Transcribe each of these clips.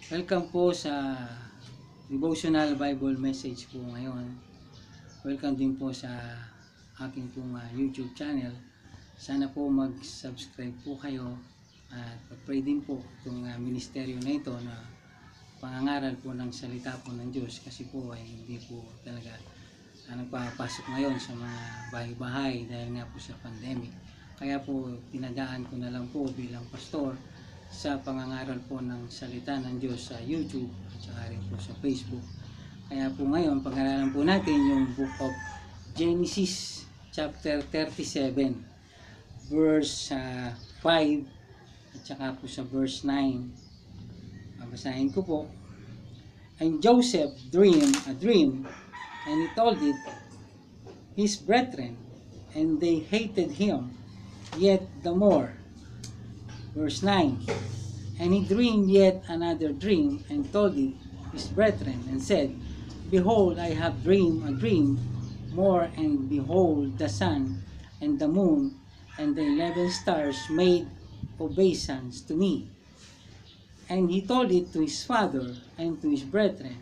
Welcome po sa devotional Bible message po ngayon. Welcome din po sa aking pong YouTube channel. Sana po mag-subscribe po kayo at pag-pray din po itong ministeryo na ito na pangangaral po ng salita po ng Diyos, kasi po ay hindi po talaga nagpapasok ngayon sa mga bahay-bahay dahil nga po sa pandemic. Kaya po tinadaan ko na lang po bilang pastor sa pangangaral po ng salita ng Diyos sa YouTube at saka rin po sa Facebook. Kaya po ngayon pag-aralan po natin yung Book of Genesis chapter 37 verse 5 at saka po sa verse 9. Babasahin ko po. And Joseph dreamed a dream, and he told it his brethren, and they hated him yet the more. Verse 9. And he dreamed yet another dream, and told it his brethren, and said, Behold, I have dreamed a dream more, and behold, the sun and the moon and the 11 stars made obeisance to me. And he told it to his father and to his brethren.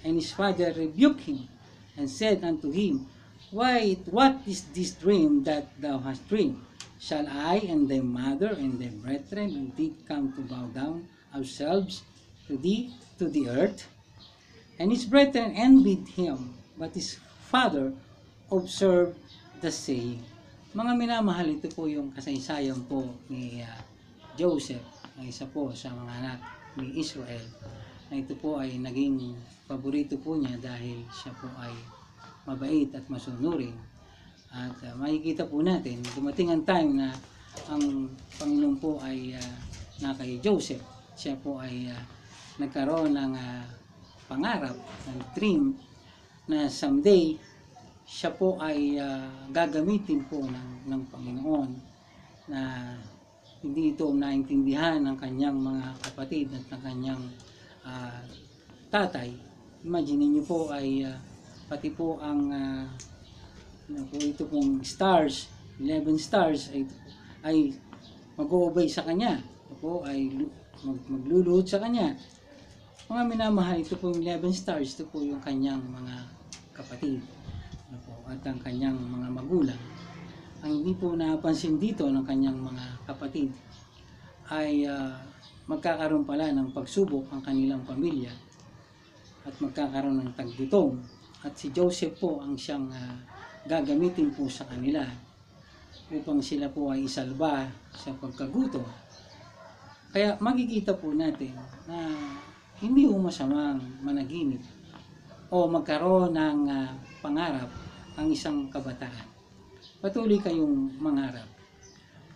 And his father rebuked him, and said unto him, What is this dream that thou hast dreamed? Shall I and thy mother and thy brethren indeed come to bow down ourselves to thee, to the earth? And his brethren envied him, but his father observed the saying. Mga minamahal, ito po yung kasaysayan po ni Joseph, na isa po sa mga anak ni Israel, na ito po ay naging paborito po niya dahil siya po ay mabait at masunurin. At makikita po natin, dumating ang time na ang Panginoon po ay na kay Joseph. Siya po ay nagkaroon ng pangarap, ng dream, na someday siya po ay gagamitin po ng Panginoon, na hindi ito naintindihan ng kanyang mga kapatid at ng kanyang tatay. Imagine niyo po ay pati po ang ito pong stars, 11 stars ay mag-o-obey sa kanya. Ito po ay magluluhod sa kanya. Mga minamahal, ito po yung 11 stars, ito po yung kanyang mga kapatid at ang kanyang mga magulang. Ang hindi po napansin dito ng kanyang mga kapatid ay magkakaroon pala ng pagsubok ang kanilang pamilya at magkakaroon ng taggutom. At si Joseph po ang siyang gagamitin po sa kanila upang sila po ay isalba sa pagkagutom. Kaya makikita po natin na hindi po masamang managinip o magkaroon ng pangarap ang isang kabataan. Patuloy kayong mangarap.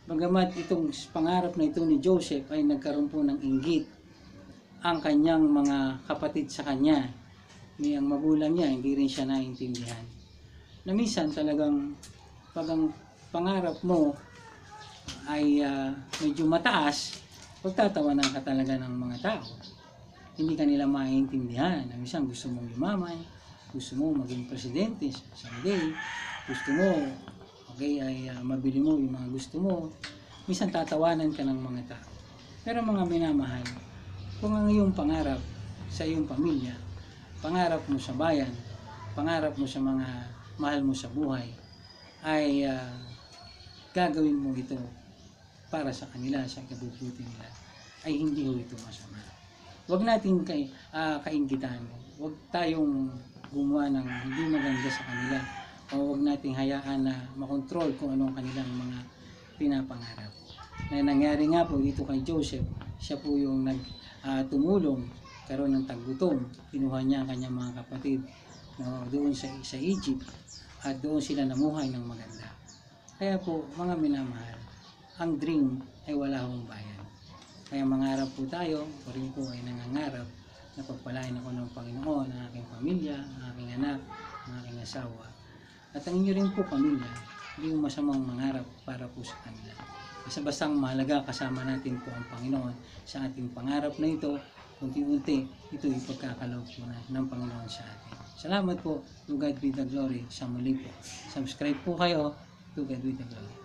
Bagamat itong pangarap na ito ni Joseph ay nagkaroon po ng inggit ang kanyang mga kapatid sa kanya, ni ang magulang niya, hindi rin siya naintindihan. Na minsan talagang pag ang pangarap mo ay medyo mataas, pagtatawanan ka talaga ng mga tao. Hindi ka nila maintindihan. Na minsan gusto mong yumaman, gusto mo maging presidente someday, gusto mo ay mabili mo yung mga gusto mo. Minsan tatawanan ka ng mga tao. Pero mga minamahal, kung ang iyong pangarap sa iyong pamilya, pangarap mo sa bayan, pangarap mo sa mga mahal mo sa buhay, ay gagawin mo ito para sa kanila, sa kabubuti nila, ay hindi ho ito masama. Huwag natin kainggitan. Huwag tayong gumawa ng hindi maganda sa kanila, o huwag nating hayaan na makontrol kung anong kanilang mga pinapangarap. Na nangyari nga po dito kay Joseph, siya po yung tumulong karoon ng taggutom. Kinuha niya ang kanyang mga kapatid doon sa Egypt, at doon sila namuhay ng maganda. Kaya po mga minamahal, ang dream ay wala hong bayan. Kaya mangarap po tayo, o rin po ay nangangarap na pagpalain ako ng Panginoon, ang aking pamilya, ang aking anak, ang aking asawa. At ang inyo rin po pamilya, hindi mo masamang mangarap para po sa kanila. Basta-bastang mahalaga kasama natin po ang Panginoon sa ating pangarap na ito. Unti-unti, ito ipagkakaloob po ng Panginoon sa atin. Salamat po. To God be the glory. Sa muli po. Subscribe po kayo. To God be the glory.